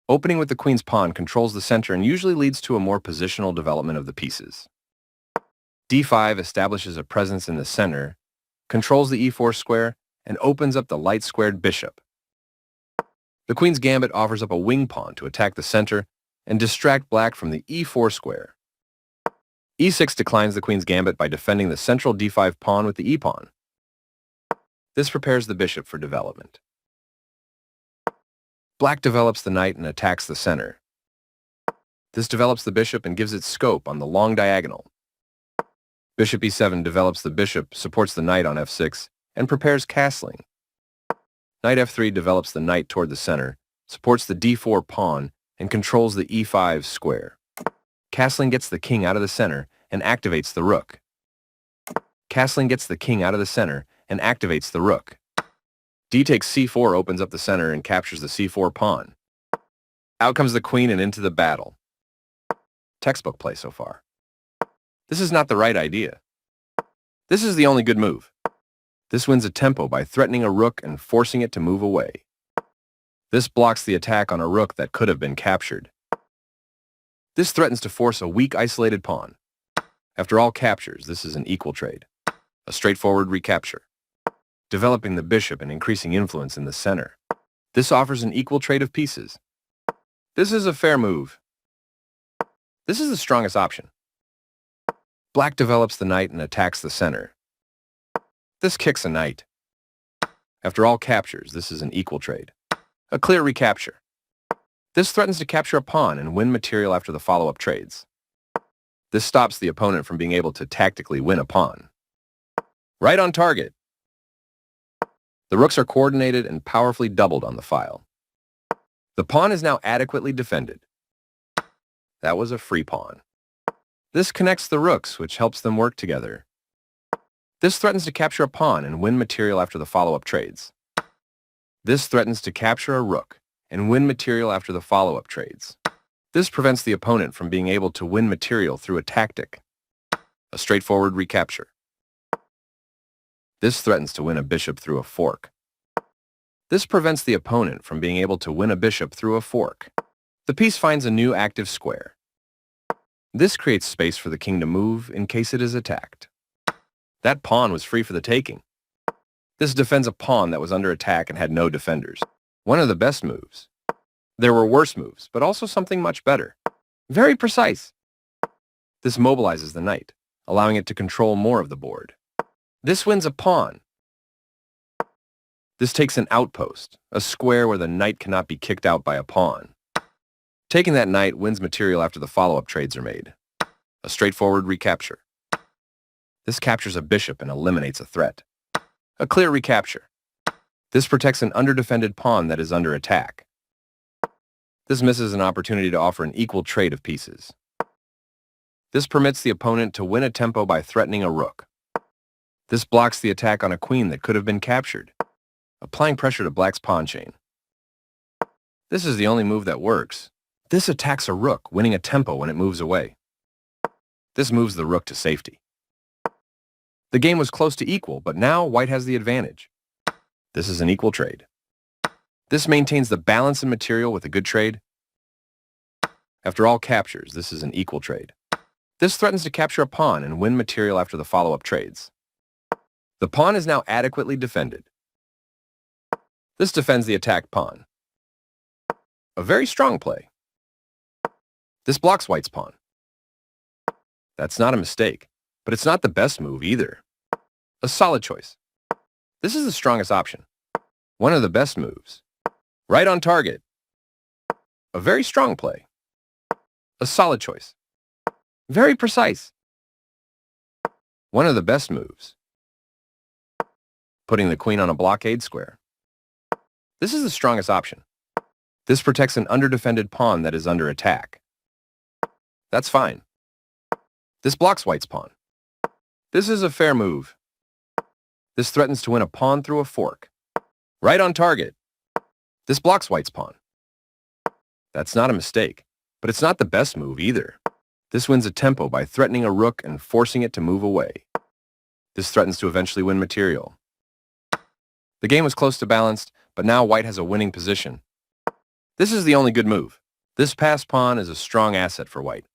Opening with the queen's pawn controls the center and usually leads to a more positional development of the pieces. d5 establishes a presence in the center, controls the e4 square, and opens up the light-squared bishop. The queen's gambit offers up a wing pawn to attack the center and distract black from the e4 square. e6 declines the queen's gambit by defending the central d5 pawn with the e-pawn. This prepares the bishop for development. Black develops the knight and attacks the center. This develops the bishop and gives it scope on the long diagonal. Bishop e7 develops the bishop, supports the knight on f6, and prepares castling. Knight f3 develops the knight toward the center, supports the d4 pawn, and controls the e5 square. Castling gets the king out of the center and activates the rook. Castling gets the king out of the center and activates the rook. D takes c4 opens up the center and captures the c4 pawn. Out comes the queen and into the battle. Textbook play so far. This is not the right idea. This is the only good move. This wins a tempo by threatening a rook and forcing it to move away. This blocks the attack on a rook that could have been captured. This threatens to force a weak isolated pawn. After all captures, this is an equal trade. A straightforward recapture. Developing the bishop and increasing influence in the center. This offers an equal trade of pieces. This is a fair move. This is the strongest option. Black develops the knight and attacks the center. This kicks a knight. After all captures, this is an equal trade. A clear recapture. This threatens to capture a pawn and win material after the follow-up trades. This stops the opponent from being able to tactically win a pawn. Right on target. The rooks are coordinated and powerfully doubled on the file. The pawn is now adequately defended. That was a free pawn. This connects the rooks, which helps them work together. This threatens to capture a pawn and win material after the follow-up trades. This threatens to capture a rook and win material after the follow-up trades. This prevents the opponent from being able to win material through a tactic. A straightforward recapture. This threatens to win a bishop through a fork. This prevents the opponent from being able to win a bishop through a fork. The piece finds a new active square. This creates space for the king to move in case it is attacked. That pawn was free for the taking. This defends a pawn that was under attack and had no defenders. One of the best moves. There were worse moves, but also something much better. Very precise. This mobilizes the knight, allowing it to control more of the board. This wins a pawn. This takes an outpost, a square where the knight cannot be kicked out by a pawn. Taking that knight wins material after the follow-up trades are made. A straightforward recapture. This captures a bishop and eliminates a threat. A clear recapture. This protects an underdefended pawn that is under attack. This misses an opportunity to offer an equal trade of pieces. This permits the opponent to win a tempo by threatening a rook. This blocks the attack on a queen that could have been captured, applying pressure to black's pawn chain. This is the only move that works. This attacks a rook, winning a tempo when it moves away. This moves the rook to safety. The game was close to equal, but now white has the advantage. This is an equal trade. This maintains the balance in material with a good trade. After all captures, this is an equal trade. This threatens to capture a pawn and win material after the follow-up trades. The pawn is now adequately defended. This defends the attacked pawn. A very strong play. This blocks white's pawn. That's not a mistake, but it's not the best move either. A solid choice. This is the strongest option. One of the best moves. Right on target. A very strong play. A solid choice. Very precise. One of the best moves. Putting the queen on a blockade square. This is the strongest option. This protects an underdefended pawn that is under attack. That's fine. This blocks white's pawn. This is a fair move. This threatens to win a pawn through a fork. Right on target. This blocks white's pawn. That's not a mistake, but it's not the best move either. This wins a tempo by threatening a rook and forcing it to move away. This threatens to eventually win material. The game was close to balanced, but now white has a winning position. This is the only good move. This passed pawn is a strong asset for white.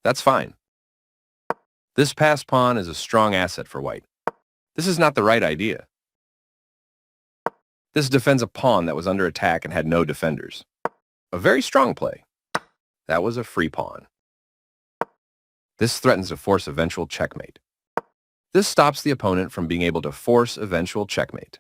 That's fine. This passed pawn is a strong asset for white. This is not the right idea. This defends a pawn that was under attack and had no defenders. A very strong play. That was a free pawn. This threatens to force eventual checkmate. This stops the opponent from being able to force eventual checkmate.